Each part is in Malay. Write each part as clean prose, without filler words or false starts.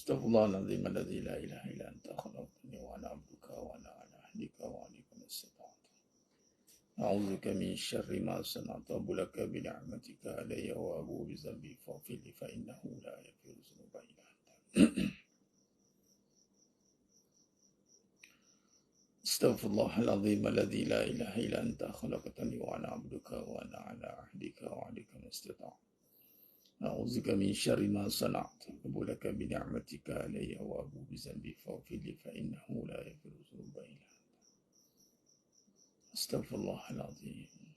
Astaghfirullahaladzim alladzi la ilaha illa anta khalaqtani wa ana abduka wa ana ala ahdika wa alika mastata'tu. A'udzubika min syarri ma sana'tu abulaka bi ni'matika alayya wa abu bi dzambi faghfir li fa innahu la yaghfiru dzunuba illa anta. Astaghfirullahaladzim alladzi la ilaha illa anta khalaqtani wa ana abduka wa ana ala ahdika wa alika mastata'tu. A'udzubika min syarri ma sana'tu abulaka bi ni'matika alayya wa abu bi dzambi faghfir li fa innahu la yaghfiru dzunuba illa anta. Astaghfirullahaladzim.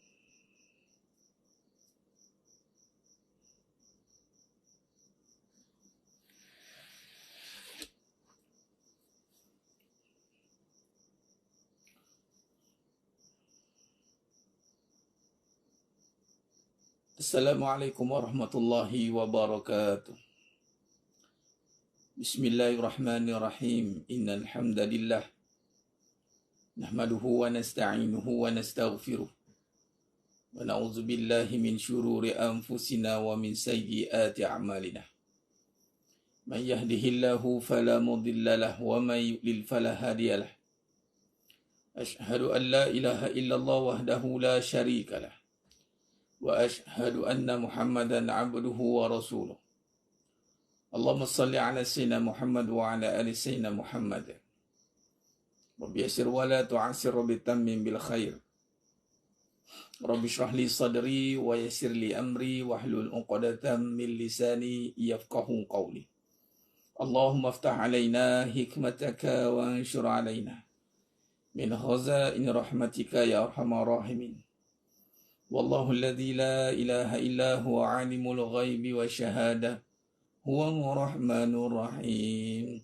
Assalamualaikum warahmatullahi wabarakatuh. Bismillahirrahmanirrahim. Innal hamdalillah nahmaduhu wa nasta'inuhu wa nastaghfiruh. Wa na'udzu billahi min syururi anfusina wa min sayyiati a'malina. Man yahdihillahu fala mudilla lahu wa man yudlil fala hadiya lahu. Asyhadu an la ilaha illallah wahdahu la syarika lahu. Wa ashhadu anna Muhammadan abduhu wa rasuluh. Allahumma salli ala sayyidina Muhammad wa ala ali sayyidina Muhammad. Rabbi yassir wa la tu'assir, Rabbi tammim bil khair. Rabbi shrah li sadri wa yassir li amri wahlul 'uqdatam min lisani yafqahu qawli. Allahumma aftah alaina hikmataka wa anshur alaina min khazain rahmatika ya arhamar rahimin. Wallahu alladzi la ilaha illa huwa alimul ghaibi wa syahada huwa ar-rahmanur rahim.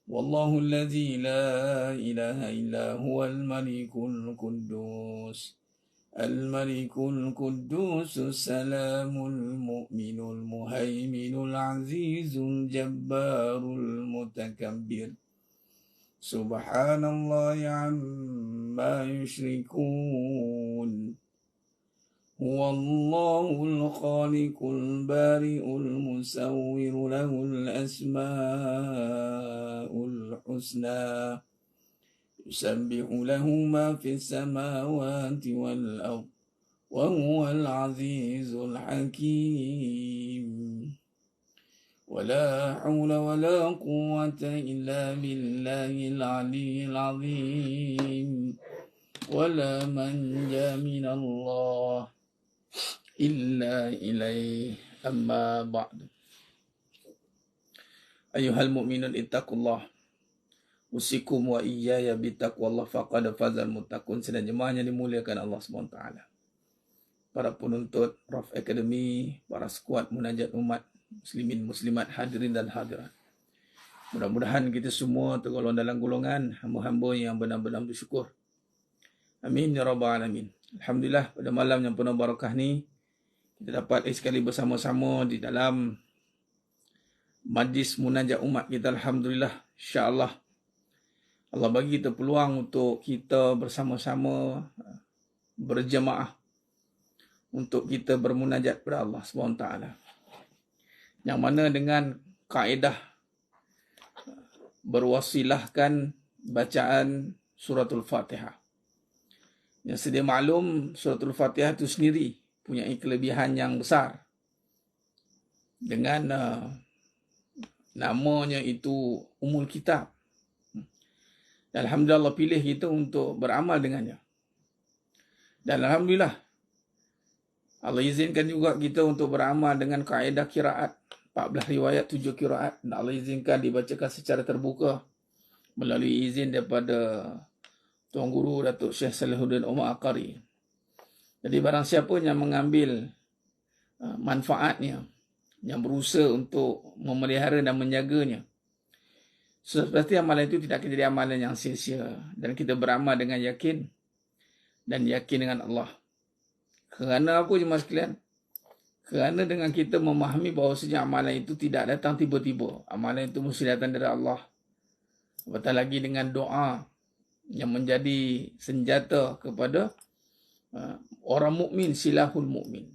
Wallahu alladzi la ilaha illa huwa al-malikul quddus. Al-malikul quddus salamul mu'minul muhaiminul azizul jabbarul mutakabbir. Subhanallahi amma yushrikun. Wallahul khaliqul bari'ul musawwir lahul asma'ul husna. Yusabbihu lahu ma fis samawati wal ardh wa huwal azizul hakim. Wala hawla wala quwwata illa billahil aliyyil azim. Wala manja minallah illa ilaih, amma ba'du. Ayuhal mu'minun ittaqullah, usikum wa iyaya bitaqwallah faqad fazal muttaqun. Sedang jemaah yang dimuliakan Allah SWT, para penuntut Raf Academy, para skuad munajat umat muslimin muslimat, hadirin dan hadirat, mudah-mudahan kita semua tergolong dalam golongan hamba-hamba yang benar-benar bersyukur. Amin ya rabbal alamin. Alhamdulillah, pada malam yang penuh barakah ni kita dapat sekali bersama-sama di dalam majlis munajat umat kita. Alhamdulillah, insya-Allah Allah bagi kita peluang untuk kita bersama-sama berjemaah untuk kita bermunajat kepada Allah SWT, yang mana dengan kaedah berwasilahkan bacaan suratul Fatihah. Yang sedia maklum, suratul Fatihah itu sendiri punya kelebihan yang besar. Dengan namanya itu Ummul Kitab. Dan alhamdulillah Allah pilih kita untuk beramal dengannya. Dan alhamdulillah Allah izinkan juga kita untuk beramal dengan kaedah kiraat. 14 riwayat, 7 kiraat. Dan Allah izinkan dibacakan secara terbuka melalui izin daripada Tuan Guru Datuk Syekh Salihuddin Omar Aqari. Jadi barang siapa yang mengambil manfaatnya, yang berusaha untuk memelihara dan menjaganya, seperti amalan itu tidak akan jadi amalan yang sia-sia. Dan kita beramal dengan yakin dan yakin dengan Allah. Kerana apa jemaah sekalian? Kerana dengan kita memahami bahawasanya amalan itu tidak datang tiba-tiba. Amalan itu mesti datang dari Allah. Apatah lagi dengan doa yang menjadi senjata kepada orang mukmin, silahul mukmin,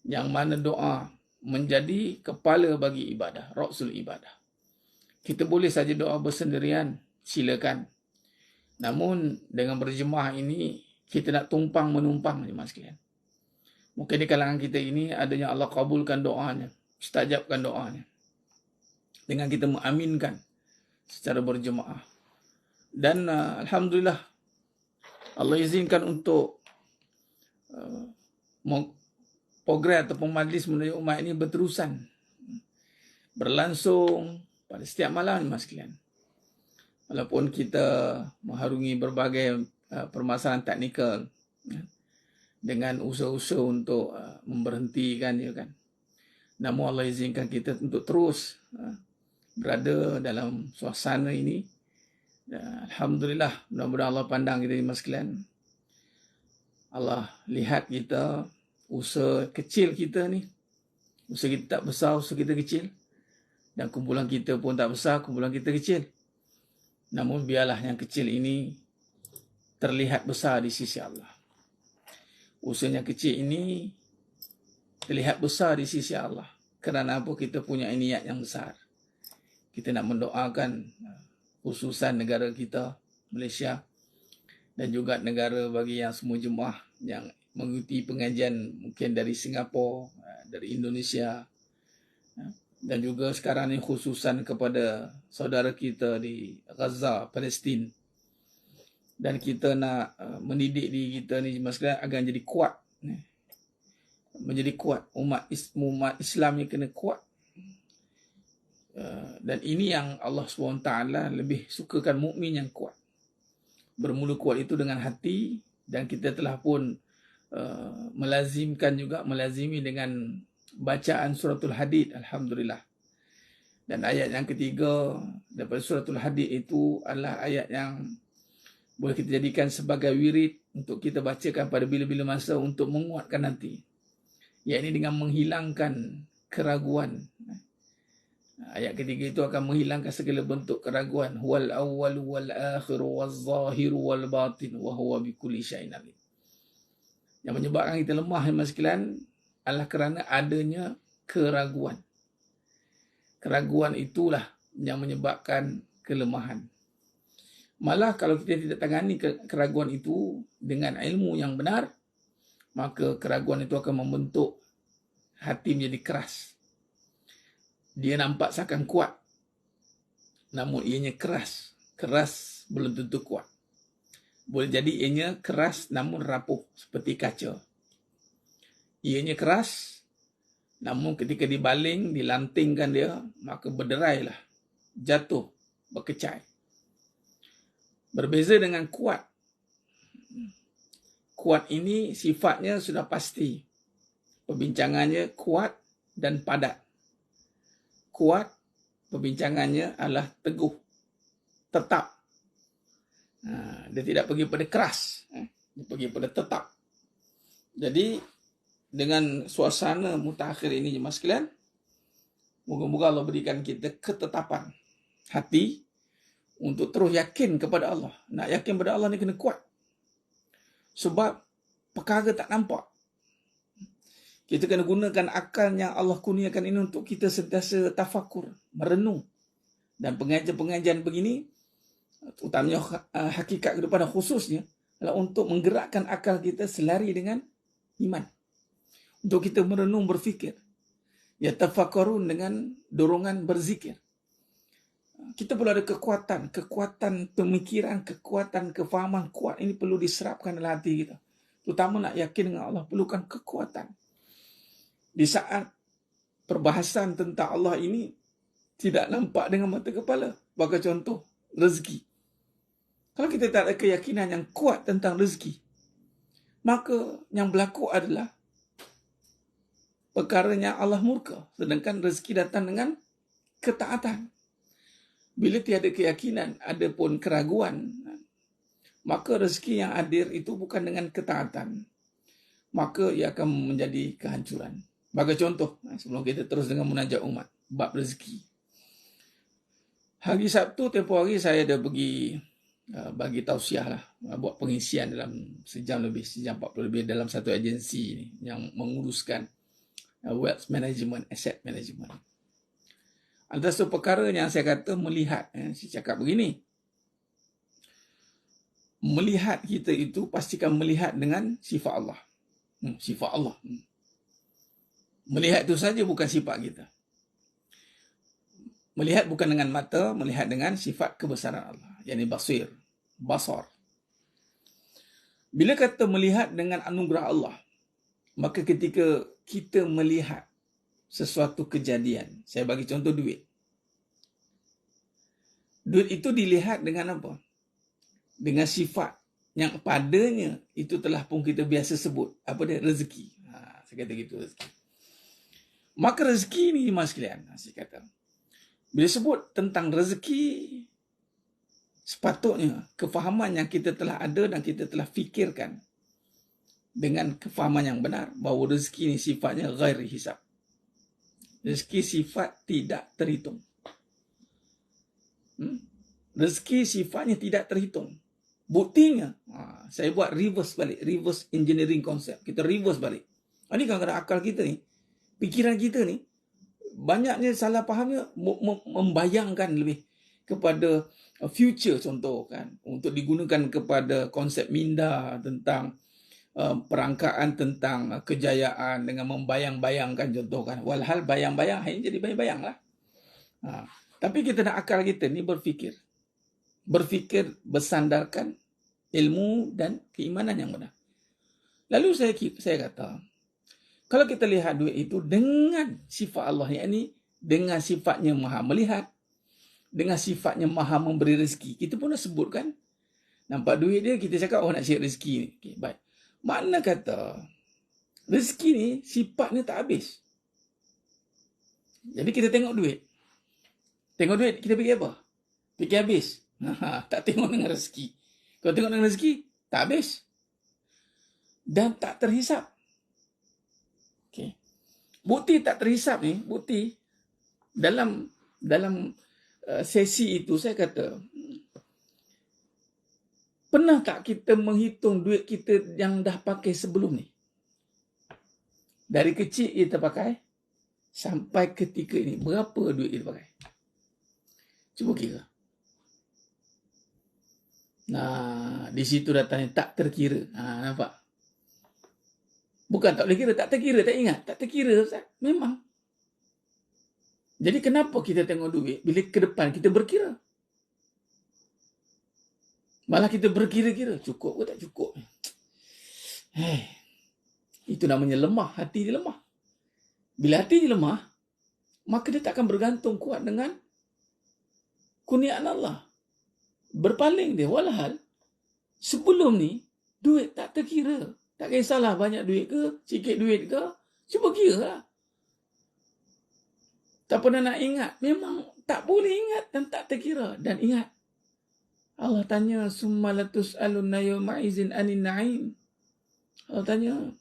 yang mana doa menjadi kepala bagi ibadah, ra'sul ibadah. Kita boleh saja doa bersendirian, silakan. Namun dengan berjemaah ini kita nak tumpang menumpang jemaah sekalian. Mungkin di kalangan kita ini adanya Allah kabulkan doanya, mustajabkan doanya. Dengan kita mengaminkan secara berjemaah. Dan alhamdulillah Allah izinkan untuk program ataupun majlis menuju umat ini berterusan, berlangsung pada setiap malam jemaah sekalian. Walaupun kita mengharungi berbagai permasalahan teknikal dengan usaha-usaha untuk memberhentikan, kan. Namun Allah izinkan kita untuk terus berada dalam suasana ini. Alhamdulillah, mudah-mudahan Allah pandang kita jemaah sekalian. Allah lihat kita, usaha kecil kita ni, usaha kita tak besar, usaha kita kecil. Dan kumpulan kita pun tak besar, kumpulan kita kecil. Namun biarlah yang kecil ini terlihat besar di sisi Allah. Usaha yang kecil ini terlihat besar di sisi Allah. Kerana apa? Kita punya niat yang besar. Kita nak mendoakan khususan negara kita, Malaysia, dan juga negara bagi yang semua jemaah yang mengikuti pengajian mungkin dari Singapura, dari Indonesia, dan juga sekarang ni khususan kepada saudara kita di Gaza, Palestin. Dan kita nak mendidik diri kita ni jemaah sekalian agar jadi kuat. Menjadi kuat. Umat Islam ni kena kuat. Dan ini yang Allah SWT lebih sukakan mukmin yang kuat. Bermula kuat itu dengan hati, dan kita telah pun melazimi dengan bacaan suratul Hadid, alhamdulillah. Dan ayat yang ketiga daripada suratul Hadid itu adalah ayat yang boleh kita jadikan sebagai wirid untuk kita bacakan pada bila-bila masa untuk menguatkan hati. Iaitu dengan menghilangkan keraguan. Ayat ketiga itu akan menghilangkan segala bentuk keraguan. Huwal awwal wal akhir wal zahir wal batin wa huwa bikulli syai'in alim. Yang menyebabkan kita lemah jemaah sekalian adalah kerana adanya keraguan. Keraguan itulah yang menyebabkan kelemahan. Malah kalau kita tidak tangani keraguan itu dengan ilmu yang benar, maka keraguan itu akan membentuk hati menjadi keras. Dia nampak seakan kuat, namun ianya keras. Keras belum tentu kuat. Boleh jadi ianya keras namun rapuh seperti kaca. Ianya keras, namun ketika dibaling, dilantingkan dia, maka berderailah, jatuh, berkecai. Berbeza dengan kuat. Kuat ini sifatnya sudah pasti. Perbincangannya kuat dan padat. Kuat, perbincangannya adalah teguh, tetap. Dia tidak pergi pada keras, dia pergi pada tetap. Jadi dengan suasana mutakhir ini jemaah sekalian, moga-moga Allah berikan kita ketetapan hati untuk terus yakin kepada Allah. Nak yakin kepada Allah ni kena kuat. Sebab perkara tak nampak. Kita kena gunakan akal yang Allah kurniakan ini untuk kita sentiasa tafakur, merenung. Dan pengajian-pengajian begini, utamanya hakikat kehidupan khususnya, adalah untuk menggerakkan akal kita selari dengan iman. Untuk kita merenung, berfikir. Ya tafakurun dengan dorongan berzikir. Kita perlu ada kekuatan pemikiran, kekuatan kefahaman kuat. Ini perlu diserapkan dalam hati kita. Terutama nak yakin dengan Allah, perlukan kekuatan. Di saat perbahasan tentang Allah ini tidak nampak dengan mata kepala. Bagi contoh, rezeki. Kalau kita tak ada keyakinan yang kuat tentang rezeki, maka yang berlaku adalah perkaranya Allah murka. Sedangkan rezeki datang dengan ketaatan. Bila tiada keyakinan, ada pun keraguan, maka rezeki yang hadir itu bukan dengan ketaatan, maka ia akan menjadi kehancuran. Bagi contoh, sebelum kita terus dengan munajat umat, bab rezeki. Hari Sabtu, tempoh hari saya ada pergi bagi tausiah lah, buat pengisian dalam sejam 40 lebih dalam satu agensi ni yang menguruskan wealth management, asset management. Antara satu perkara yang saya kata melihat. Saya cakap begini. Melihat kita itu pastikan melihat dengan sifat Allah. Sifat Allah. Melihat itu saja bukan sifat kita. Melihat bukan dengan mata, melihat dengan sifat kebesaran Allah. Yani basir, basar. Bila kata melihat dengan anugerah Allah, maka ketika kita melihat sesuatu kejadian, saya bagi contoh duit. Duit itu dilihat dengan apa? Dengan sifat yang padanya itu telah pun kita biasa sebut. Apa dia? Rezeki. Saya kata gitu, rezeki. Maka rezeki ni mas sekalian, saya kata. Bila sebut tentang rezeki, sepatutnya kefahaman yang kita telah ada dan kita telah fikirkan dengan kefahaman yang benar bahawa rezeki ni sifatnya ghairi hisab. Rezeki sifat tidak terhitung. Rezeki sifatnya tidak terhitung. Buktinya, saya buat reverse balik, reverse engineering konsep. Kita reverse balik. Ini kadang-kadang akal kita ni, pikiran kita ni, banyaknya salah fahamnya membayangkan lebih kepada future contoh kan, untuk digunakan kepada konsep minda tentang perangkaan tentang kejayaan dengan membayang-bayangkan contoh kan. Walhal bayang-bayang hanya jadi bayang-bayang lah. Tapi kita nak akal kita ni berfikir bersandarkan ilmu dan keimanan yang benar. Lalu saya kata, kalau kita lihat duit itu dengan sifat Allah, yakni dengan sifatnya maha melihat, dengan sifatnya maha memberi rezeki. Kita pun dah sebut kan, nampak duit dia, kita cakap nak share rezeki ni. Okay, baik. Makna kata, rezeki ni sifatnya tak habis. Jadi kita tengok duit. Tengok duit, kita fikir apa? Fikir habis. Tak tengok dengan rezeki. Kalau tengok dengan rezeki, tak habis. Dan tak terhisap. Okay. Bukti tak terhisap ni, bukti dalam sesi itu saya kata, pernah tak kita menghitung duit kita yang dah pakai sebelum ni? Dari kecil kita pakai sampai ketika ini, berapa duit kita pakai? Cuba kira. Nah, di situ datangnya tak terkira. Nampak? Bukan tak boleh kira, tak terkira, tak ingat. Tak terkira, Ustaz. Memang. Jadi kenapa kita tengok duit bila ke depan kita berkira? Malah kita berkira-kira, cukup ke tak cukup? Itu namanya lemah, hati dia lemah. Bila hati dia lemah, maka dia tak akan bergantung kuat dengan kurniaan Allah. Berpaling dia. Walhal, sebelum ni, duit tak terkira. Tak kisahlah banyak duit ke, sikit duit ke, cuba kira lah. Tak pernah nak ingat. Memang tak boleh ingat dan tak terkira. Dan ingat, Allah tanya, summa latus'alunna yawma izin anin na'im. Allah tanya.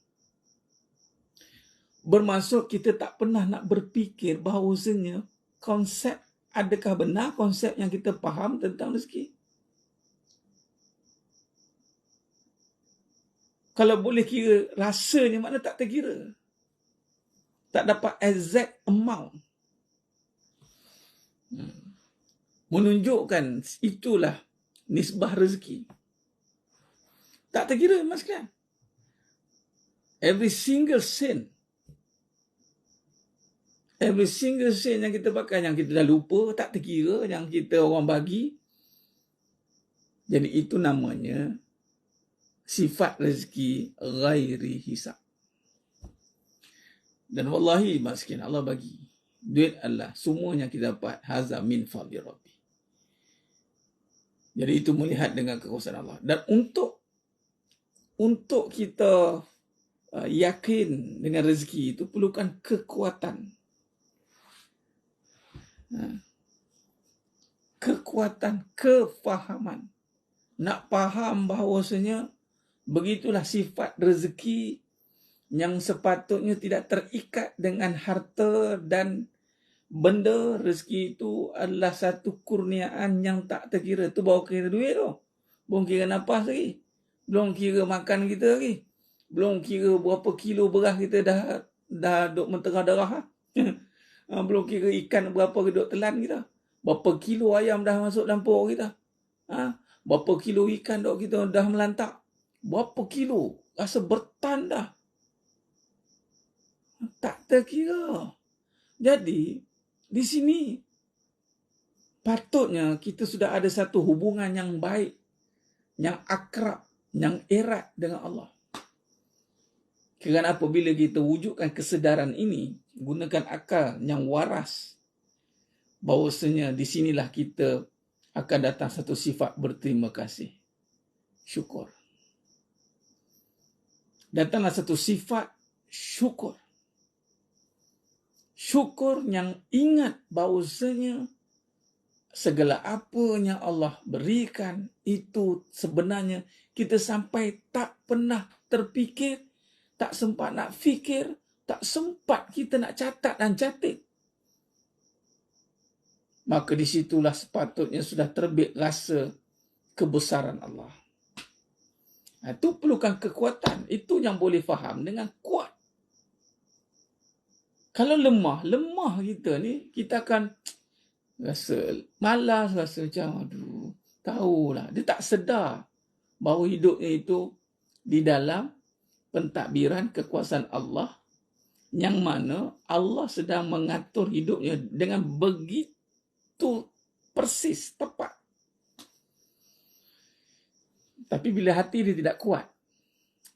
Bermaksud kita tak pernah nak berfikir bahawasanya konsep, adakah benar konsep yang kita faham tentang rezeki? Kalau boleh kira, rasanya mana tak terkira. Tak dapat exact amount. Menunjukkan itulah nisbah rezeki. Tak terkira, mas kan? Every single sen yang kita pakai, yang kita dah lupa, tak terkira, yang kita orang bagi. Jadi itu namanya sifat rezeki ghairi hisab. Dan wallahi maskin Allah bagi. Duit Allah, semuanya kita dapat. Haza min fadli Rabbi. Jadi itu melihat dengan kekuasaan Allah. Dan untuk kita yakin dengan rezeki itu perlukan kekuatan. Kekuatan, kefahaman. Nak faham bahawasanya begitulah sifat rezeki yang sepatutnya tidak terikat dengan harta dan benda. Rezeki itu adalah satu kurniaan yang tak terkira. Itu baru kira duit tu. Belum kira nafas lagi. Belum kira makan kita lagi. Belum kira berapa kilo beras kita dah duk mentera darah. Belum kira ikan berapa duduk telan kita. Berapa kilo ayam dah masuk dalam perut kita. Berapa kilo ikan dok kita dah melantak. Berapa kilo. Rasa bertan dah. Tak terkira. Jadi, di sini patutnya kita sudah ada satu hubungan yang baik, yang akrab, yang erat dengan Allah. Kerana apabila kita wujudkan kesedaran ini, gunakan akal yang waras, bahawasanya di sinilah kita akan datang satu sifat berterima kasih. Syukur. Datanglah satu sifat syukur. Syukur yang ingat bahawasanya segala apa yang Allah berikan itu sebenarnya kita sampai tak pernah terfikir, tak sempat nak fikir, tak sempat kita nak catat dan catat. Maka disitulah sepatutnya sudah terbit rasa kebesaran Allah. Itu perlukan kekuatan. Itu yang boleh faham dengan kuat. Kalau lemah kita ni, kita akan rasa malas, rasa macam, aduh, tahulah. Dia tak sedar bahawa hidupnya itu di dalam pentadbiran kekuasaan Allah, yang mana Allah sedang mengatur hidupnya dengan begitu persis, tepat. Tapi bila hati dia tidak kuat,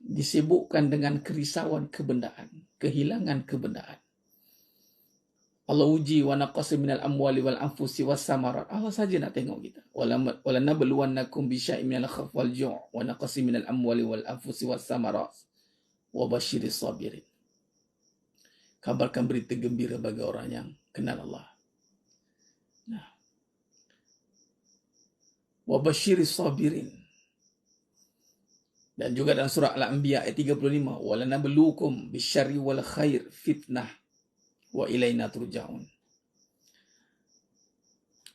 disibukkan dengan kerisauan kebendaan, kehilangan kebendaan. Allah uji wa naqasi minal amwali wal anfusi was samarat. Allah saja nak tengok kita. Wala nabluwannakum bi syai'in minal khawfi wal ju' wa naqasi minal amwali wal anfusi was samarat wa basyiris sabirin. Kabarkan berita gembira bagi orang yang kenal Allah. Nah. Wa basyiris sabirin. Dan juga dalam surah Al-Anbiya ayat 35, wala nabluukum bisyarri wal khair fitnah wa ilaina turja'un.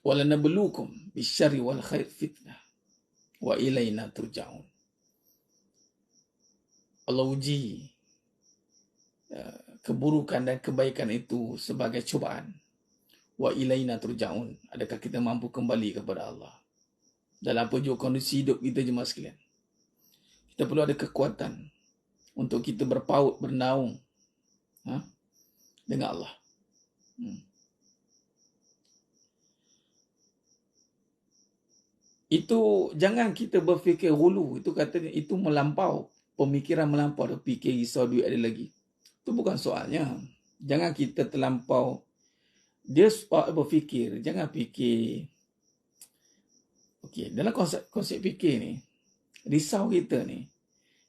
Wala nabluukum bisyarri wal khair fitnah wa ilaina turja'un. Allah uji keburukan dan kebaikan itu sebagai cubaan. Wa ilaina turja'un. Adakah kita mampu kembali kepada Allah? Dalam apa juga kondisi hidup kita, jemaah sekalian, kita perlu ada kekuatan untuk kita berpaut, bernaung dengan Allah. Itu jangan kita berfikir hulu. Itu katanya itu melampau. Pemikiran melampau. Ada fikir risau duit ada lagi. Itu bukan soalnya. Jangan kita terlampau. Dia berfikir. Jangan fikir. Okey, dalam konsep fikir ni, risau kita ni,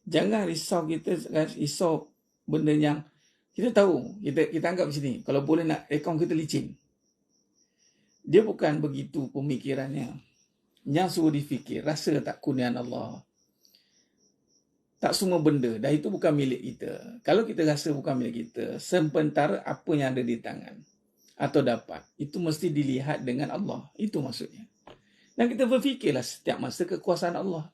jangan risau kita, risau benda yang kita tahu, kita anggap macam ni, kalau boleh nak akaun kita licin. Dia bukan begitu pemikirannya. Yang suruh difikir, rasa tak kurniaan Allah. Tak semua benda, dah itu bukan milik kita. Kalau kita rasa bukan milik kita, sementara apa yang ada di tangan atau dapat, itu mesti dilihat dengan Allah. Itu maksudnya. Dan kita berfikirlah setiap masa kekuasaan Allah.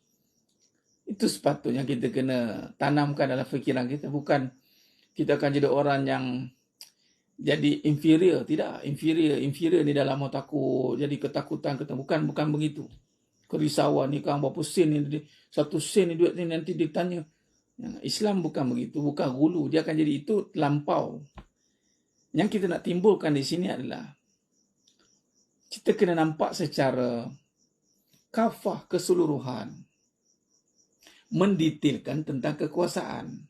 Itu sepatutnya kita kena tanamkan dalam fikiran kita. Bukan kita akan jadi orang yang jadi inferior. Tidak, inferior ni dalam otakku jadi ketakutan. Bukan begitu. Kerisauan ni kan berapa sen ni, 1 sen ni duit ni nanti ditanya. Islam bukan begitu, bukan hulu. Dia akan jadi itu terlampau. Yang kita nak timbulkan di sini adalah kita kena nampak secara kafah keseluruhan, mendetailkan tentang kekuasaan.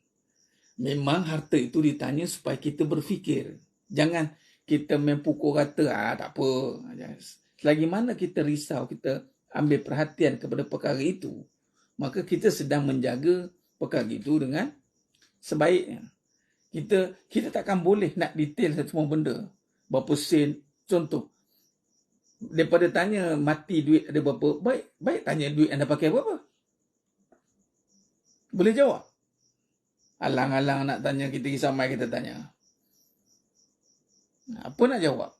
Memang harta itu ditanya supaya kita berfikir. Jangan kita main pukul kata, tak apa. Selagi mana kita risau, kita ambil perhatian kepada perkara itu, maka kita sedang menjaga perkara itu dengan sebaiknya. Kita takkan boleh nak detail semua benda. Berapa sen, contoh. Daripada tanya mati duit ada berapa, baik tanya duit anda pakai berapa. Boleh jawab. Alang-alang nak tanya, kita kisah mai kita tanya. Apa nak jawab?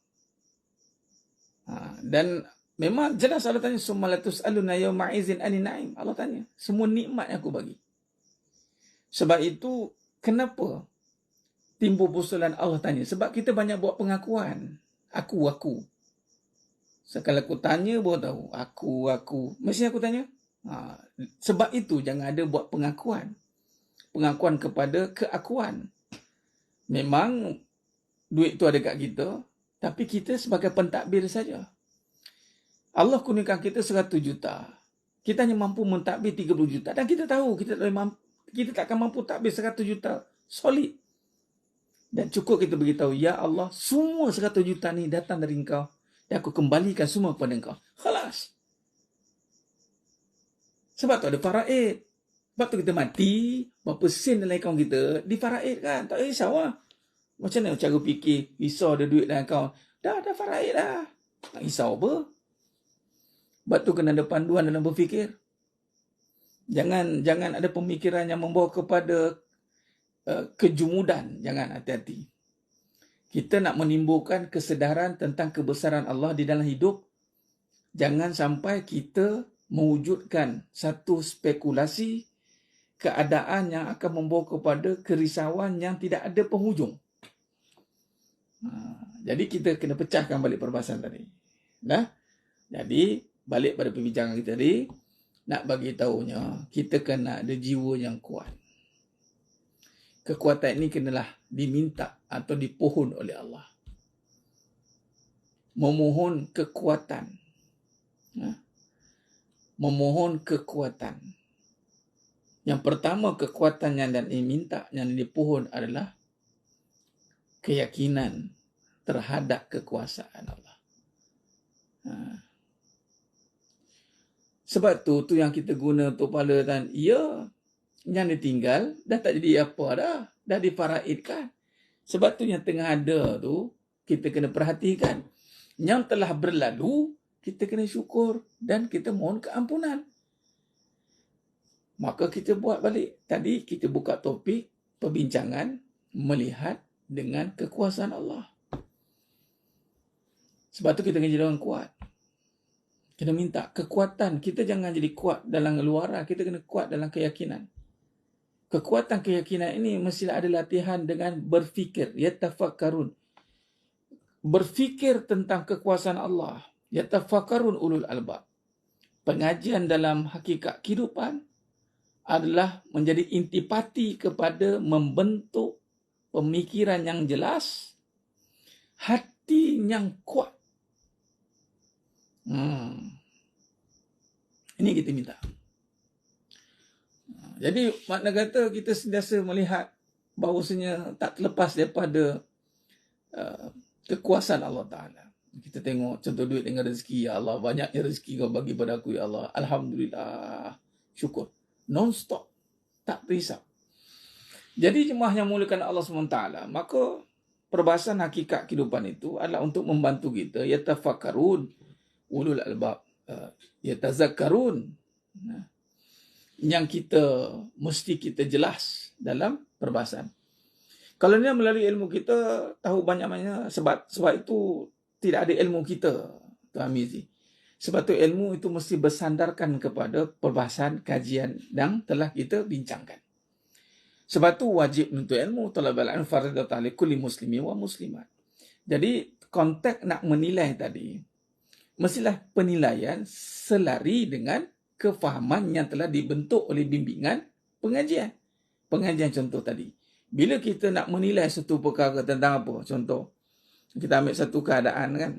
Dan memang jelas Allah tanya, sumalatus aluna yawma izin anin naim. Allah tanya, semua nikmat yang aku bagi. Sebab itu, kenapa timbul persoalan Allah tanya? Sebab kita banyak buat pengakuan. Aku. Sekali aku tanya baru tahu. Aku. Mesti aku tanya. Sebab itu jangan ada buat pengakuan. Pengakuan kepada keakuan. Memang duit tu ada kat kita, tapi kita sebagai pentadbir saja. Allah kurniakan kita 100 juta. Kita hanya mampu mentadbir 30 juta. Dan kita tahu kita tak akan mampu tadbir 100 juta solid. Dan cukup kita beritahu, ya Allah, semua 100 juta ni datang dari Engkau. Dan aku kembalikan semua kepada Engkau. Khalas. Sebab tu ada faraid. Sebab tu kita mati, berapa sen dalam akaun kita, difaraid kan. Tak risau lah. Macam mana cara fikir, risau ada duit dalam akaun. Dah faraid dah. Tak risau apa. Sebab tu kena ada panduan dalam berfikir. Jangan ada pemikiran yang membawa kepada kejumudan. Jangan, hati-hati. Kita nak menimbulkan kesedaran tentang kebesaran Allah di dalam hidup. Jangan sampai kita mewujudkan satu spekulasi keadaan yang akan membawa kepada kerisauan yang tidak ada penghujung. Jadi kita kena pecahkan balik perbahasan tadi. Jadi balik pada perbincangan kita tadi, nak bagi tahunya kita kena ada jiwa yang kuat. Kekuatan ini kenalah diminta atau dipohon oleh Allah. Memohon kekuatan. Memohon kekuatan. Yang pertama kekuatan yang diminta, yang dipohon adalah keyakinan terhadap kekuasaan Allah. Sebab tu yang kita guna untuk pala dan yang ditinggal dah tak jadi apa dah. Dah difaraidkan. Sebab tu yang tengah ada tu kita kena perhatikan. Yang telah berlalu kita kena syukur dan kita mohon keampunan. Maka kita buat balik. Tadi kita buka topik perbincangan melihat dengan kekuasaan Allah. Sebab tu kita kena jadi orang kuat. Kita minta kekuatan. Kita jangan jadi kuat dalam luaran. Kita kena kuat dalam keyakinan. Kekuatan keyakinan ini mestilah ada latihan dengan berfikir. Yatafakkarun. Berfikir tentang kekuasaan Allah. Yatafakkarun ulul albab. Pengajian dalam hakikat kehidupan adalah menjadi intipati kepada membentuk pemikiran yang jelas, hati yang kuat. Ini kita minta. Jadi makna kata kita sentiasa melihat bahawasanya tak terlepas daripada kekuasaan Allah Ta'ala. Kita tengok contoh duit dengan rezeki. Ya Allah, banyaknya rezeki kau bagi pada aku, ya Allah. Alhamdulillah. Syukur. Non-stop. Tak risau. Jadi jemaah yang mulakan Allah SWT, maka perbahasan hakikat kehidupan itu adalah untuk membantu kita. Yatafakkarun. Ulul albab. Yatazakkarun. Yang kita mesti kita jelas dalam perbahasan. Kalau ni melalui ilmu kita tahu banyak-banyak sebab itu tidak ada ilmu kita, Tuan Mizi. Sebab tu ilmu itu mesti bersandarkan kepada perbahasan kajian yang telah kita bincangkan. Sebab tu wajib menuntut ilmu, talabul ilmi fardhatun 'ala kulli muslimin wa muslimat. Jadi konteks nak menilai tadi mestilah penilaian selari dengan kefahaman yang telah dibentuk oleh bimbingan pengajian. Pengajian contoh tadi. Bila kita nak menilai satu perkara tentang apa? Contoh, kita ambil satu keadaan kan.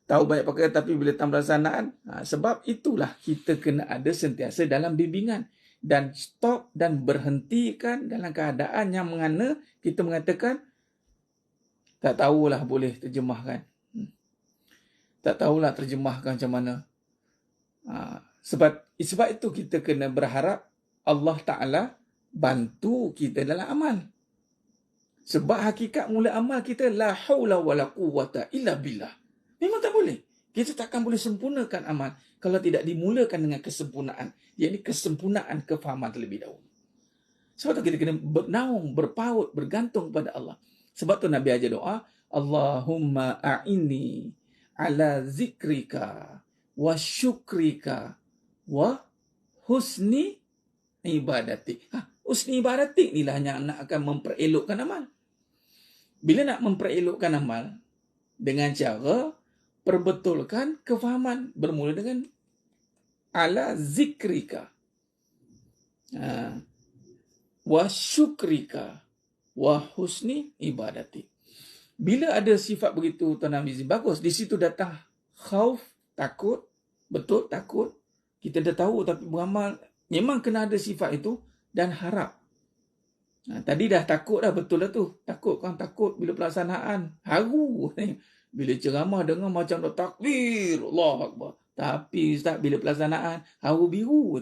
Tahu banyak perkara tapi bila tak pelaksanaan. Sebab itulah kita kena ada sentiasa dalam bimbingan. Dan stop dan berhentikan dalam keadaan yang mengana kita mengatakan tak tahulah boleh terjemahkan. Tak tahulah terjemahkan macam mana. Sebab itu kita kena berharap Allah Ta'ala bantu kita dalam amal. Sebab hakikat mula amal kita la haula wala quwwata illa billah. Memang tak boleh. Kita takkan boleh sempurnakan amal kalau tidak dimulakan dengan kesempurnaan. Iaitu kesempurnaan kefahaman terlebih dahulu. Sebab tu kita kena bernaung, berpaut, bergantung pada Allah. Sebab tu Nabi ajar doa, Allahumma a'inni ala zikrika wa syukrika wa husni ibadati. husni ibadatik inilah yang nak akan memperelokkan amal. Bila nak memperelokkan amal, dengan cara perbetulkan kefahaman. Bermula dengan ala zikrika, wa syukrika, wa husni ibadati. Bila ada sifat begitu, Tuan Hamizi, bagus. Di situ datang khauf, takut. Betul, takut. Kita dah tahu, tapi beramal memang kena ada sifat itu. Dan harap. Tadi dah takut dah, betul lah tu. Takut kan, takut bila pelaksanaan. Haru. Bila ceramah dengar macam dah takbir, Allah Akbar. Tapi Ustaz, bila pelaksanaan, haru biru.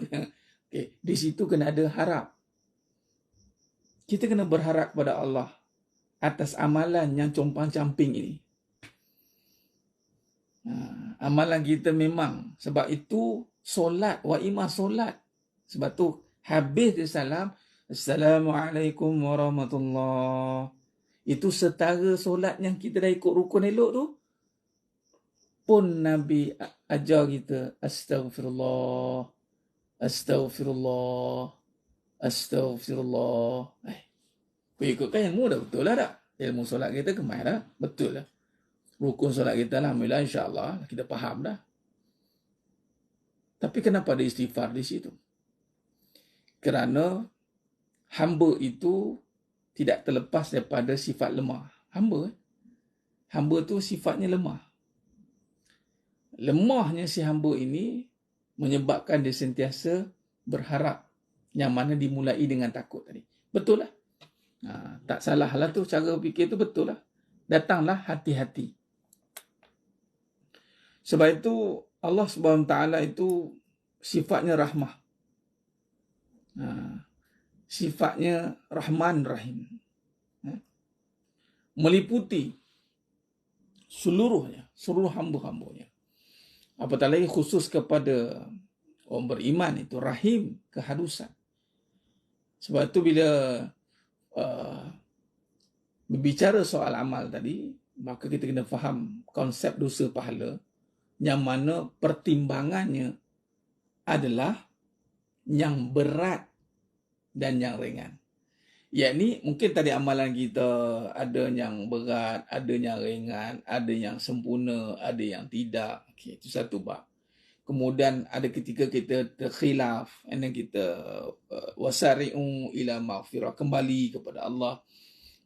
Okay. Di situ kena ada harap. Kita kena berharap kepada Allah atas amalan yang compang-camping ini. Amalan kita memang. Sebab itu solat, wa imah solat. Sebab tu habis dia salam, Assalamualaikum warahmatullahi. Itu setara solat yang kita dah ikut rukun elok tu. Pun Nabi ajar kita, Astaghfirullah, Astaghfirullah, Astaghfirullah. Ikutkan ilmu dah betul lah tak? Ilmu solat kita kemai dah. Betul lah. Rukun solat kita alhamdulillah insyaAllah kita faham dah. Tapi kenapa ada istighfar di situ? Kerana hamba itu tidak terlepas daripada sifat lemah. Hamba tu sifatnya lemah. Lemahnya si hamba ini menyebabkan dia sentiasa berharap, yang mana dimulai dengan takut tadi. Betul lah. Tak salah lah tu, cara fikir tu betul lah. Datanglah hati-hati. Sebab itu Allah Subhanahu Taala itu sifatnya rahmah. Sifatnya Rahman Rahim. Meliputi seluruhnya, seluruh hamba-hambanya. Apatah lagi khusus kepada orang beriman itu Rahim, keharusan. Sebab itu bila berbicara soal amal tadi, maka kita kena faham konsep dosa pahala, yang mana pertimbangannya adalah yang berat dan yang ringan. Yakni mungkin tadi amalan kita ada yang berat, ada yang ringan, ada yang sempurna, ada yang tidak. Okay, itu satu bab. Kemudian ada ketika kita terkhilaf, and then kita wasari'u ila maghfirah, kembali kepada Allah.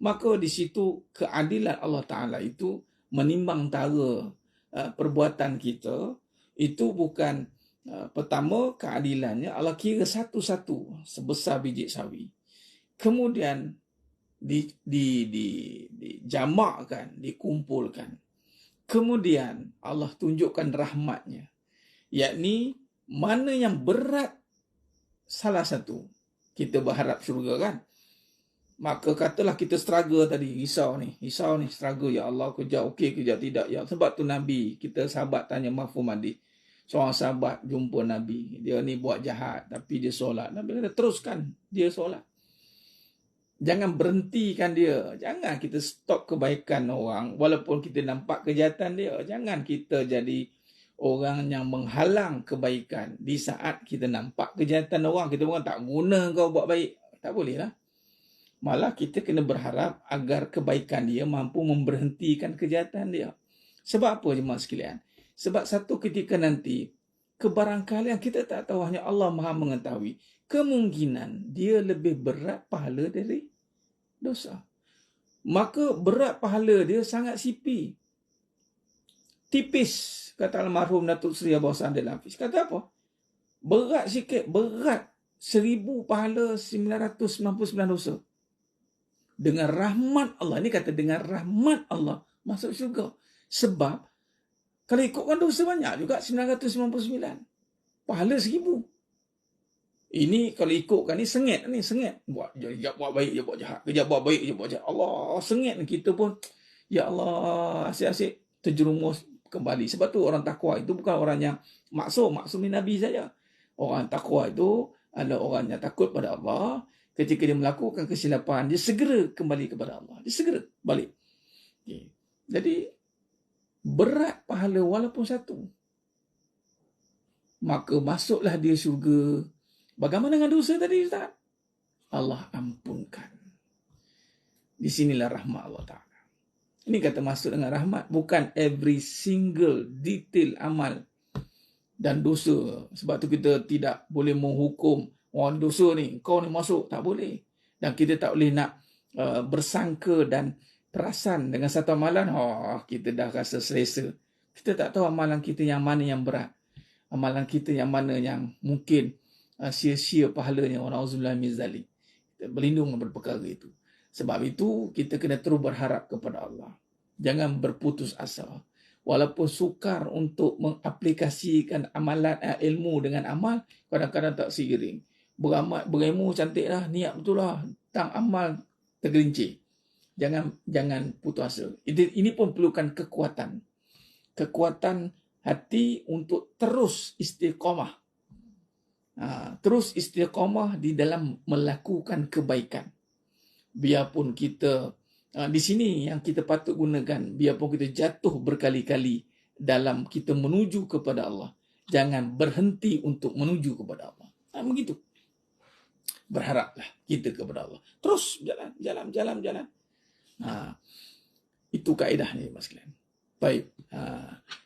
Maka di situ keadilan Allah Ta'ala itu menimbang tara perbuatan kita. Itu bukan pertama keadilannya Allah kira satu-satu sebesar biji sawi. Kemudian dijamakkan, dikumpulkan. Kemudian Allah tunjukkan rahmatnya. Yakni mana yang berat salah satu. Kita berharap syurga kan. Maka katalah kita struggle tadi, risau ni, struggle, ya Allah, kerja okey, kerja tidak. Ya, sebab tu Nabi, kita sahabat tanya mafhum hadis. Seorang sahabat jumpa Nabi, dia ni buat jahat tapi dia solat. Nabi kata teruskan dia solat. Jangan berhentikan dia. Jangan kita stop kebaikan orang walaupun kita nampak kejahatan dia. Jangan kita jadi orang yang menghalang kebaikan. Di saat kita nampak kejahatan orang, kita bukan tak guna kau buat baik. Tak boleh lah. Malah kita kena berharap agar kebaikan dia mampu memberhentikan kejahatan dia. Sebab apa jemaah sekalian? Sebab satu ketika nanti, kebarangkalian kita tak tahu, hanya Allah Maha mengetahui. Kemungkinan dia lebih berat pahala dari dosa. Maka berat pahala dia sangat sipi. Tipis. Kata almarhum Datuk Seri Abah Sandil Hafiz. Kata apa? Berat sikit. Berat 1000 pahala 999 dosa. Dengan rahmat Allah. Ini kata dengan rahmat Allah masuk syurga. Sebab kalau ikutkan dosa banyak juga 999. Pahala 1000. Ini kalau ikutkan ni sengit. Buat baik je buat jahat. Kerja buat baik je buat jahat. Allah sengit kita pun. Ya Allah, asyik-asyik terjerumus kembali. Sebab tu orang takwa itu bukan orang yang maksum ni Nabi saja. Orang takwa itu adalah orang yang takut pada Allah. Ketika dia melakukan kesilapan, dia segera kembali kepada Allah. Dia segera balik. Okay. Jadi, berat pahala walaupun satu. Maka masuklah dia syurga. Bagaimana dengan dosa tadi, Ustaz? Allah ampunkan. Di sinilah rahmat Allah Ta'ala. Ini kata maksud dengan rahmat, bukan every single detail amal dan dosa. Sebab tu kita tidak boleh menghukum, orang dosa ni, kau ni masuk, tak boleh. Dan kita tak boleh nak bersangka dan perasan dengan satu amalan, kita dah rasa selesa. Kita tak tahu amalan kita yang mana yang berat. Amalan kita yang mana yang mungkin sia-sia pahalanya. Na'udzubillah min zalik. Kita berlindung daripada perkara itu. Sebab itu, kita kena terus berharap kepada Allah. Jangan berputus asa. Walaupun sukar untuk mengaplikasikan amalan ilmu dengan amal, kadang-kadang tak seiring. Berilmu cantik lah, niat betul lah, tang amal tergelincir. Jangan putus asa. Ini pun perlukan kekuatan. Kekuatan hati untuk terus istiqamah. Terus istiqamah di dalam melakukan kebaikan. Biarpun kita, di sini yang kita patut gunakan, biarpun kita jatuh berkali-kali dalam kita menuju kepada Allah, jangan berhenti untuk menuju kepada Allah. Begitu. Berharaplah kita kepada Allah. Terus jalan. Itu kaedah ni, mas sekalian. Baik.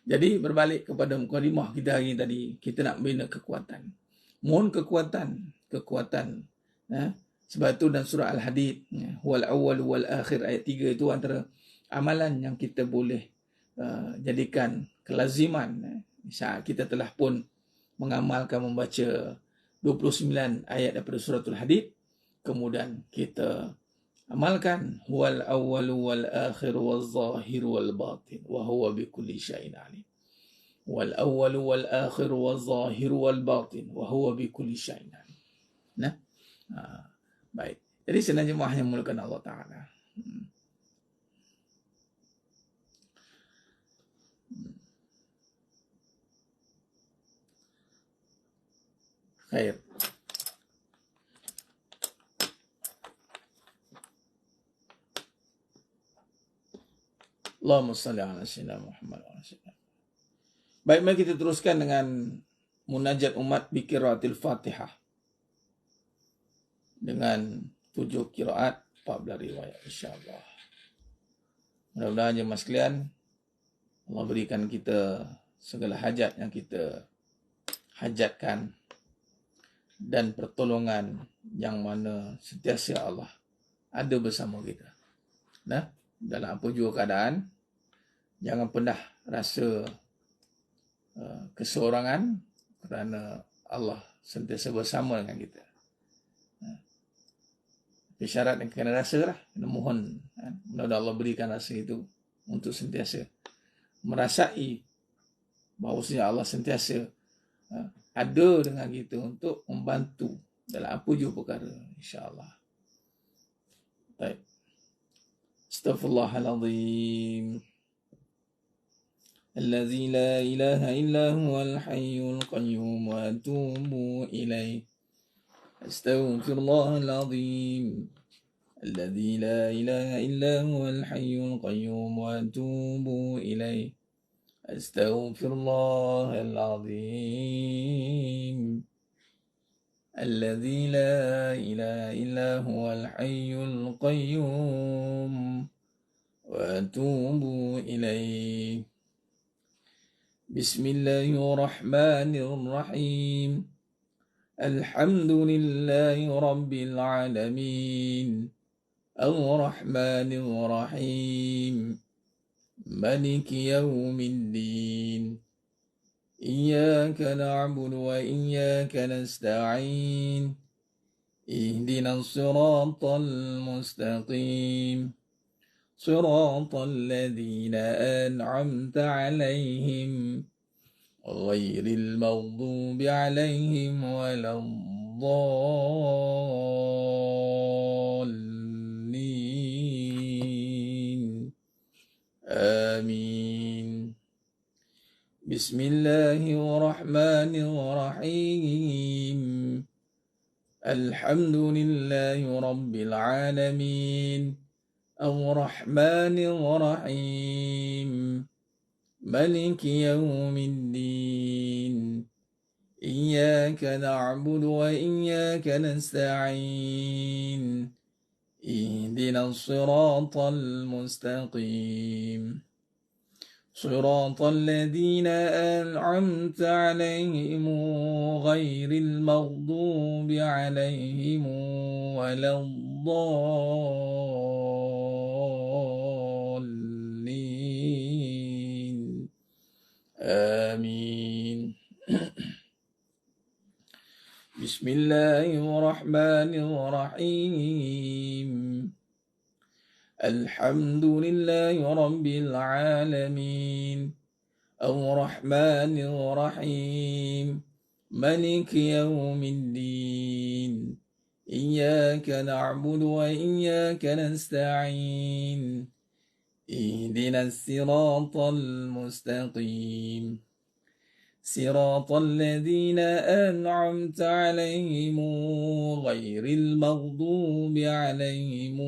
Jadi berbalik kepada mukadimah kita hari tadi, kita nak bina kekuatan. Mohon kekuatan. Sebab itu dan surah Al-Hadid, wal awwal wal akhir, ayat 3 itu antara amalan yang kita boleh jadikan kelaziman. Saat kita telah pun mengamalkan membaca 29 ayat daripada suratul Hadid, kemudian kita amalkan wal awwal wal akhir wal zahir wal batin wa huwa bikulli syai'in alim. Wal awwal wal akhir wal zahir wal batin wa huwa bikulli syai'in alim. Baik. Jadi sebenarnya hanya memerlukan Allah Ta'ala. Khair. Allahumma salli ala sayyidina Muhammad wa sallam. Baik, mari kita teruskan dengan munajat umat bi qiraatil Fatihah. Dengan 7 qiraat, 14 riwayat, insya-Allah. Mudah-mudahan jemaah sekalian, Allah berikan kita segala hajat yang kita hajatkan dan pertolongan yang mana sentiasa Allah ada bersama kita. Dalam apa jua keadaan, jangan pernah rasa keseorangan, kerana Allah sentiasa bersama dengan kita. Syarat yang kena rasa lah, kena mohon. Mudah-mudahan Allah berikan rasa itu untuk sentiasa merasai bahawasanya Allah sentiasa ada dengan kita untuk membantu dalam apa jua perkara, insya-Allah. Baik. Astaghfirullahalazim. Allazi la ilaha illa huwal hayyul qayyum wa atubu ilaih. Astaghfirullahalazim. Allazi la ilaha illa huwal hayyul qayyum wa atubu ilaih. Astaghfirullahalazim. الذي لا إله إلا هو الحي القيوم وأتوب إليه. بسم الله الرحمن الرحيم. الحمد لله رب العالمين الرحمن الرحيم مالك يوم الدين. إياك نعبد وإياك نستعين. اهدنا الصراط المستقيم صراط الذين أنعمت عليهم غير المغضوب عليهم ولا الضالين. آمين. بسم الله الرحمن الرحيم. الحمد لله رب العالمين الرحمن الرحيم مالك يوم الدين. إياك نعبد وإياك نستعين اهدنا الصراط المستقيم صراط الذين أنعمت عليهم غير المغضوب عليهم ولا الضالين آمين. بسم الله الرحمن الرحيم الحمد لله رب العالمين الرحمن الرحيم مالك يوم الدين إياك نعبد وإياك نستعين اهدنا الصراط المستقيم صراط الذين أنعمت عليهم غير المغضوب عليهم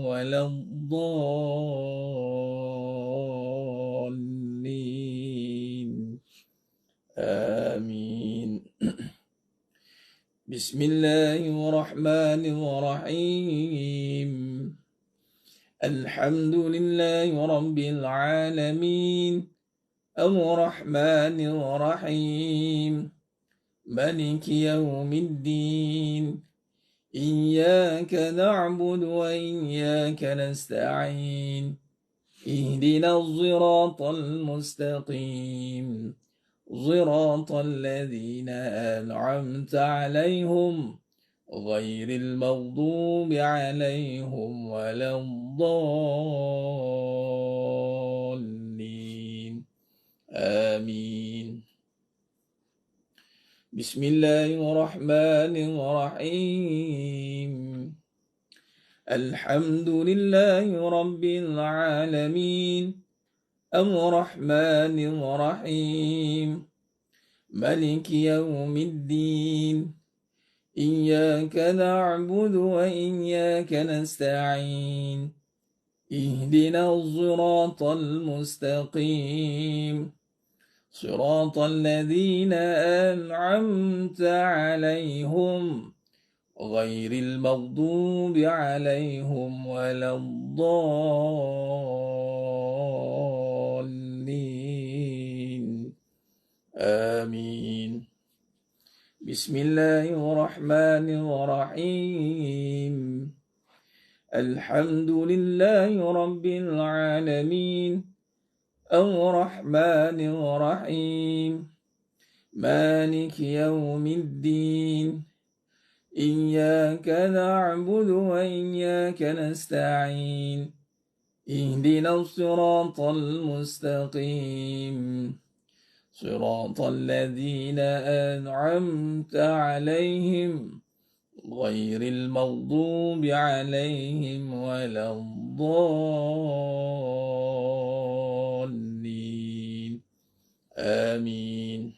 ولا الضالين آمين. بسم الله الرحمن الرحيم الحمد لله رب العالمين الرحمن الرحيم مالك يوم الدين إياك نعبد وإياك نستعين اهدنا الصراط المستقيم صراط الذين أنعمت عليهم غير المغضوب عليهم ولا الضالين آمين. بسم الله الرحمن الرحيم الحمد لله رب العالمين الرحمن الرحيم مالك يوم الدين إياك نعبد وإياك نستعين اهدنا الصراط المستقيم صراط الذين أنعمت عليهم غير المغضوب عليهم ولا الضالين آمين. بسم الله الرحمن الرحيم الحمد لله رب العالمين الرحمن الرحيم مالك يوم الدين إياك نعبد وإياك نستعين اهدنا الصراط المستقيم صراط الذين أنعمت عليهم غير المغضوب عليهم ولا الضالين آمين.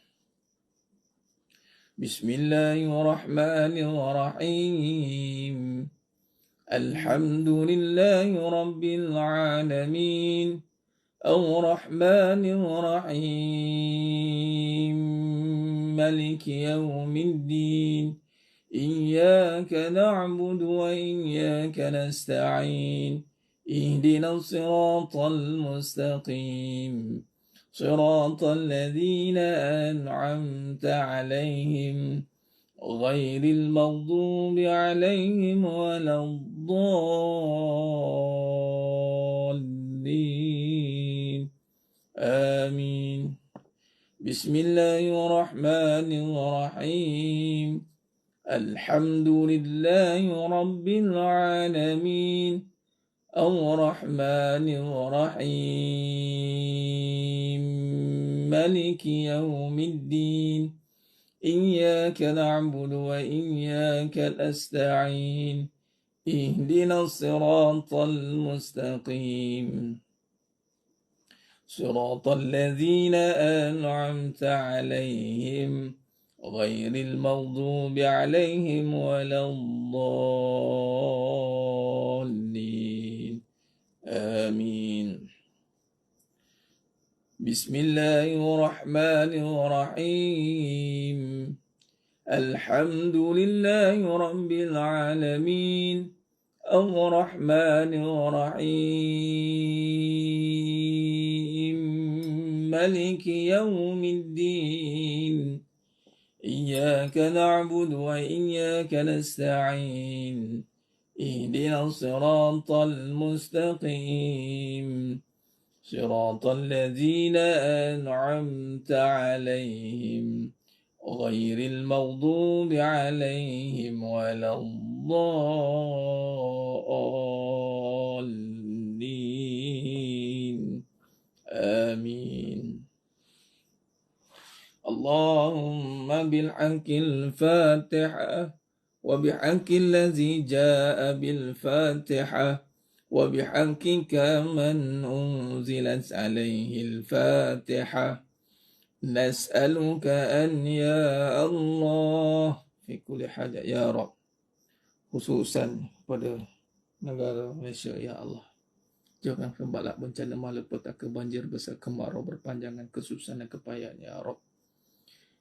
بسم الله الرحمن الرحيم الحمد لله رب العالمين الرحمن الرحيم مالك يوم الدين إياك نعبد وإياك نستعين اهدنا الصراط المستقيم صراط الذين أنعمت عليهم غير المغضوب عليهم ولا الضالين آمين. بسم الله الرحمن الرحيم الحمد لله رب العالمين الرحمن الرحيم مالك يوم الدين إياك نعبد وإياك نستعين اهدنا الصراط المستقيم صراط الذين أنعمت عليهم غير المغضوب عليهم ولا الضالين آمين. Bismillahirrahmanirrahim. Alhamdulillahirabbil alamin. Ar-Rahmanir-Rahim. Maliki yaumiddin. Iyyaka na'budu wa iyyaka nasta'in. Ihdinas siratal mustaqim. Siratal ladzina an'amta 'alaihim ghairil maghdubi 'alaihim waladdallin. Amin. Allahumma bilhaqqil Fatihah wa bihaqqil ladzi jaa'a bil Fatihah wa bihaqqika man unzilat alaihi al-Fatihah. Nas'aluka an ya Allah fi kulli hajat ya Rabb, khususan pada negara Malaysia ya Allah. Jangan kembalak bencana malapetaka, banjir besar, kemarau berpanjangan, kesusahan dan kepayahan ya Rabb.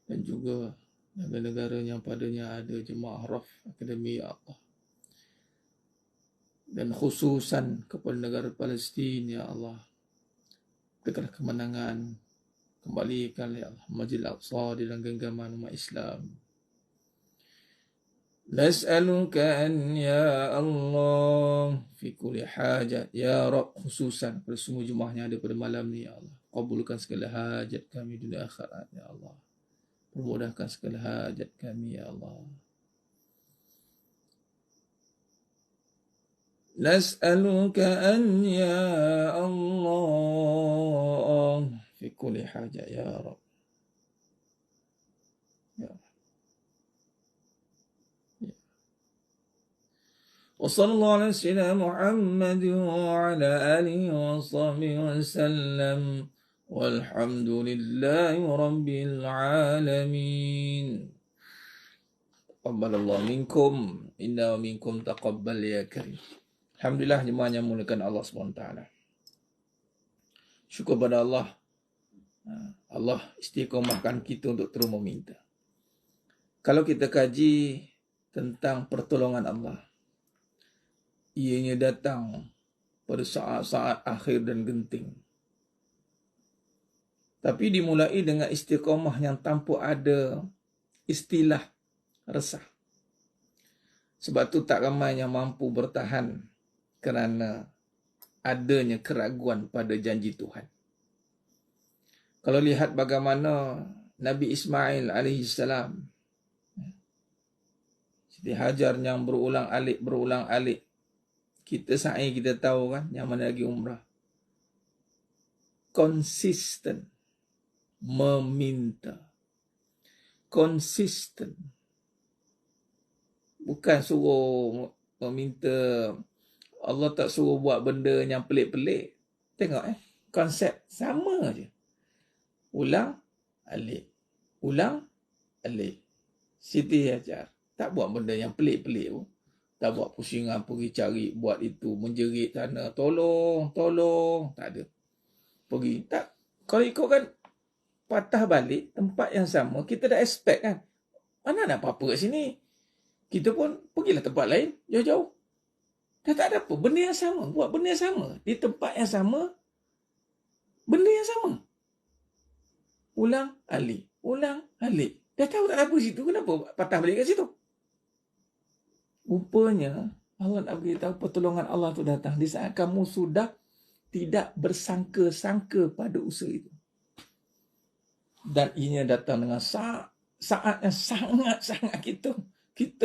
Dan juga negara-negara yang padanya ada jemaah Raf Akademi ya Allah. Dan khususan kepada negara Palestin ya Allah. Berikanlah kemenangan, kembalikan ya Allah Masjidil Aqsa di dalam genggaman umat Islam. Nas'aluka an ya Allah fi kulli hajat ya Rabb, khususan pada semua jemaah yang ada pada malam ni ya Allah. Kabulkan segala hajat kami dunia akhirat ya Allah. Permudahkan segala hajat kami ya Allah. Nas'aluka an ya Allah fi kulli hajat ya Rabb. Ya. Wa sallallahu ala sayyidina Muhammad wa ala alihi wa sahbihi wa sallam. Walhamdulillahi rabbil alamin. Taqabbalallahu minkum inna wa minkum taqabbal ya karim. Alhamdulillah jemaah yang dimuliakan Allah SWT. Syukur pada Allah. Allah istiqomahkan kita untuk terus meminta. Kalau kita kaji tentang pertolongan Allah, ianya datang pada saat-saat akhir dan genting. Tapi dimulai dengan istiqamah yang tanpa ada istilah resah. Sebab tu tak ramai yang mampu bertahan kerana adanya keraguan pada janji Tuhan. Kalau lihat bagaimana Nabi Ismail AS, Siti Hajar yang berulang-alik. Kita sa'i kita tahu kan, yang mana lagi umrah. Konsisten meminta. Konsisten. Bukan suruh meminta. Allah tak suruh buat benda yang pelik-pelik. Tengok konsep sama je. Ulang alik. Ulang alik. Siti Hajar tak buat benda yang pelik-pelik pun. Tak buat pusingan pergi cari buat itu, menjerit sana, tolong. Tak ada. Pergi. Tak. Kalau ikutkan patah balik tempat yang sama, kita dah expect kan. Mana ada apa-apa kat sini? Kita pun pergilah tempat lain, jauh-jauh. Dah tak ada apa. Benda yang sama. Buat benda yang sama. Di tempat yang sama, benda yang sama. Ulang alik. Dah tahu tak ada apa situ. Kenapa patah balik kat situ? Rupanya Allah nak beritahu pertolongan Allah tu datang di saat kamu sudah tidak bersangka-sangka pada usaha itu. Dan ianya datang dengan saat yang sangat-sangat kita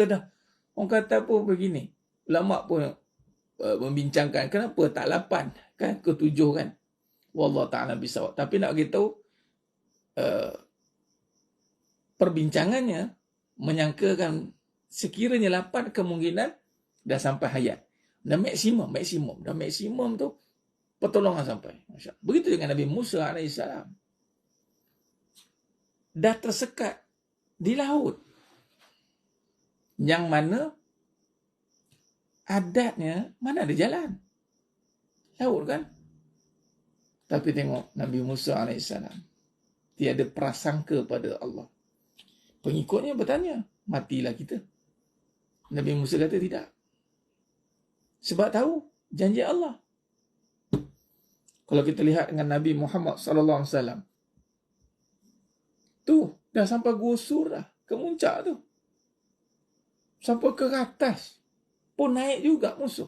dah, orang kata apa begini, ulama pun membincangkan kenapa tak 8 kan, ke 7 kan. Wallahu ta'ala bisawab. Tapi nak beritahu perbincangannya menyangkakan sekiranya 8 kemungkinan dah sampai hayat. Dah maksimum tu pertolongan sampai. Begitu dengan Nabi Musa AS. Dah tersekat di laut. Yang mana adatnya, mana ada jalan. Laut kan. Tapi tengok Nabi Musa AS, tiada prasangka pada Allah. Pengikutnya bertanya, matilah kita. Nabi Musa kata tidak. Sebab tahu janji Allah. Kalau kita lihat dengan Nabi Muhammad SAW, tu dah sampai Gua Sur dah, ke muncak tu. Sampai ke atas pun naik juga musuh.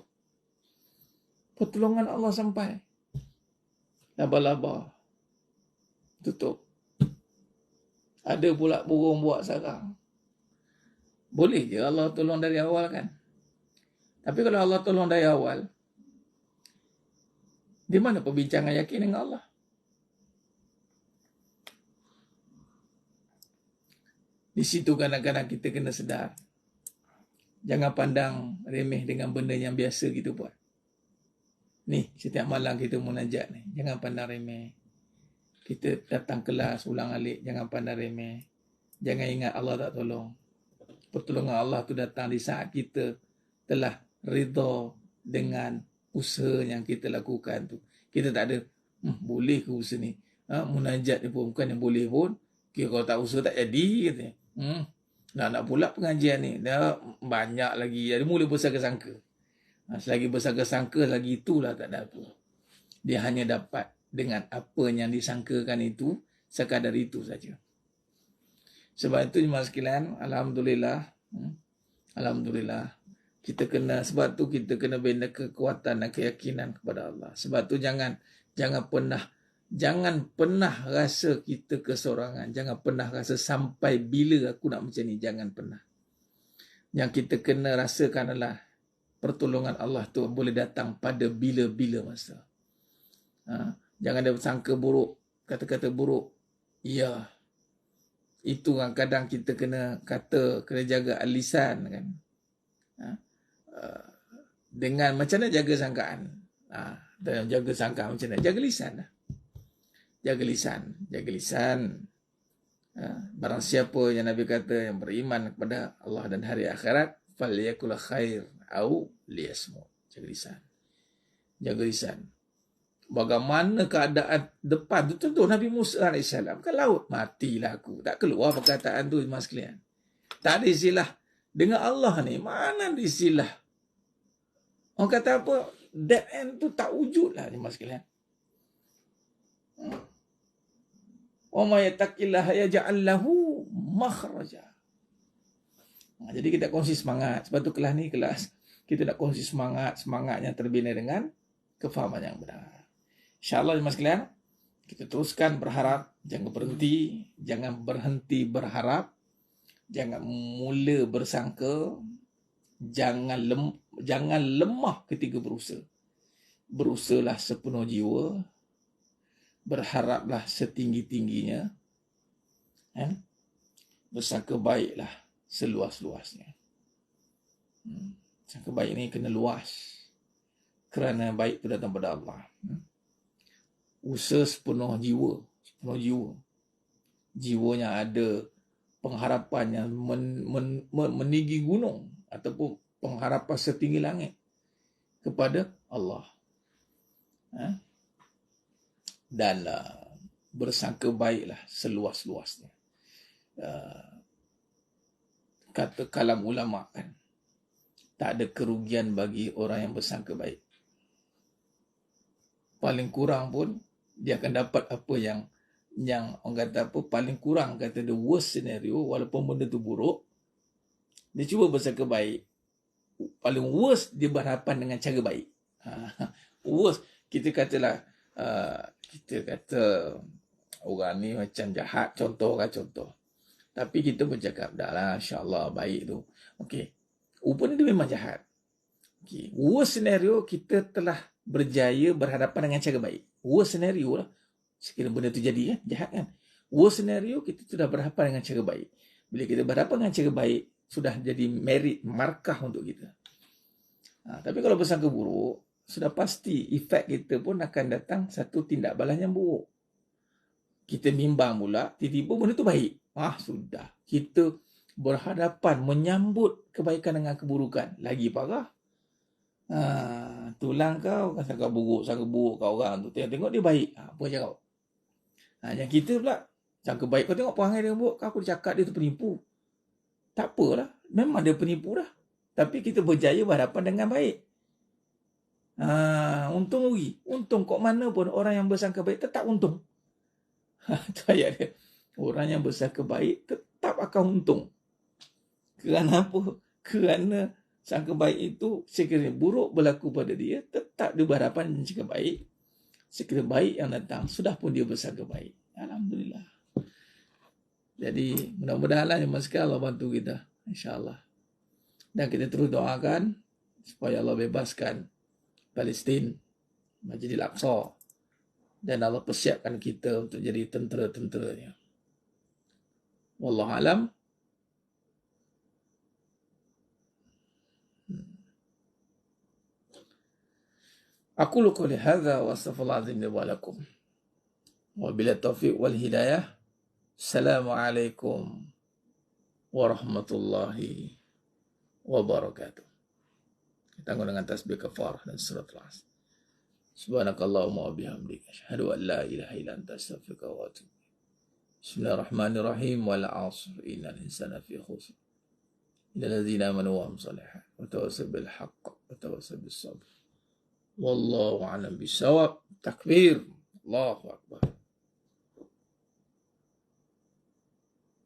Pertolongan Allah sampai. Laba-laba tutup. Ada pula burung buat sarang. Boleh je Allah tolong dari awal kan. Tapi kalau Allah tolong dari awal, di mana perbincangan yakin dengan Allah? Di situ kadang-kadang kita kena sedar. Jangan pandang remeh dengan benda yang biasa kita buat. Ni, setiap malam kita munajat ni. Jangan pandang remeh. Kita datang kelas, ulang alik. Jangan pandang remeh. Jangan ingat Allah tak tolong. Pertolongan Allah tu datang di saat kita telah redha dengan usaha yang kita lakukan tu. Kita tak ada, boleh ke usaha ni? Munajat ni pun bukan yang boleh pun. Kalau tak usaha tak jadi, katanya. Nak pula pengajian ni. Dah banyak lagi. Jadi mula bersangka-sangka. Selagi bersangka-sangka, lagi itulah tak ada apa. Dia hanya dapat dengan apa yang disangkakan itu, sekadar itu saja. Sebab itu jemaah sekalian, Alhamdulillah, Alhamdulillah, kita kena, sebab tu kita kena bina kekuatan dan keyakinan kepada Allah. Sebab tu jangan pernah rasa kita kesorangan. Jangan pernah rasa sampai bila aku nak macam ni. Jangan pernah. Yang kita kena rasakan adalah pertolongan Allah tu boleh datang pada bila-bila masa. Jangan ada sangka buruk, kata-kata buruk. Ya, itu kadang kita kena jaga lisan kan. Dengan macam mana jaga sangkaan? Dan jaga sangkaan macam mana? Jaga lisan lah. Jaga lisan. Barang siapa yang Nabi kata yang beriman kepada Allah dan hari akhirat, falyakul khair au liyasmut. Jaga lisan. Bagaimana keadaan depan tu? Tentu Nabi Musa AS kan laut. Matilah aku. Tak keluar perkataan tu, mas sekalian. Tak ada istilah. Dengan Allah ni, mana ada istilah? Orang kata apa? Dead end tu tak wujud lah, mas sekalian. Wa ma yattaqillah yaj'al lahu makhraja. Jadi kita kongsi semangat. Sebab tu kelas ni kelas kita nak kongsi semangat yang terbina dengan kefahaman yang benar. InsyaAllah jemaah sekalian, kita teruskan berharap, jangan berhenti berharap, jangan mula bersangka, jangan lemah ketika berusaha. Berusahalah sepenuh jiwa, berharaplah setinggi-tingginya, bersangka baiklah seluas-luasnya. Sangka baik ni kena luas, kerana baik itu datang pada Allah. Usaha sepenuh jiwa. Jiwanya ada pengharapan yang meninggi gunung ataupun pengharapan setinggi langit kepada Allah. Dan bersangka baiklah seluas-luasnya. Kata kalam ulama kan, tak ada kerugian bagi orang yang bersangka baik. Paling kurang pun dia akan dapat apa yang orang kata apa, paling kurang kata the worst scenario, walaupun benda tu buruk, dia cuba bersangka baik. Paling worst dia berhadapan dengan cara baik. Worst, kita katalah kita kata orang ni macam jahat, contoh. Tapi kita bercakap, dah lah, insyaAllah baik tu. Okey, rupanya dia memang jahat. Okay. Worst scenario, kita telah berjaya berhadapan dengan cara baik. Worst scenario lah, sekiranya benda tu jadi jahat kan. Worst scenario, kita sudah berhadapan dengan cara baik. Bila kita berhadapan dengan cara baik, sudah jadi merit, markah untuk kita. Tapi kalau bersangka buruk, sudah pasti efek kita pun akan datang satu tindak balas yang buruk. Kita bimbang pula, tiba-tiba benda tu baik. Sudah. Kita berhadapan, menyambut kebaikan dengan keburukan. Lagi parah. Tulang kau kan sangka buruk kau orang tu. Tengok dia baik. Apa je kau? Yang kita pula, sangka baik kau tengok perangai dia buruk, aku cakap dia tu penipu. Tak apalah. Memang dia penipu dah. Tapi kita berjaya berhadapan dengan baik. Untung rugi. Untung kok mana pun orang yang bersangka baik tetap untung. Itu ayat dia. Orang yang bersangka baik tetap akan untung. Kerana apa? Kerana sangka baik itu sekiranya buruk berlaku pada dia, tetap dia berhadapan dengan sangka baik. Sekiranya baik yang datang, sudah pun dia bersangka baik. Alhamdulillah. Jadi mudah-mudahanlah yang sekali Allah bantu kita. InsyaAllah. Dan kita terus doakan supaya Allah bebaskan Palestin, Masjidil Aqsa, dan Allah persiapkan kita untuk jadi tentera-tenteranya. Wallahu alam. Aqulu qouli hadza wa astaghfirullahal azim li wa lakum. Wa bila taufiq wal hidayah. Assalamualaikum warahmatullahi wabarakatuh. Kita dengan tasbih kafarah dan surat Al-Asr. Subhanakallahumma wa bihamdika asyhadu an la ilaha illa anta astaghfiruka wa atubu ilaik. Bismillahirrahmanirrahim. Wal 'asr innal insana fi khusr. Illa allazina amanu wa amilus solihat wa tawassaw bil haqq wa tawassaw bis sabr. Wallahu a'lam bissawab. Takbir. Allahu akbar.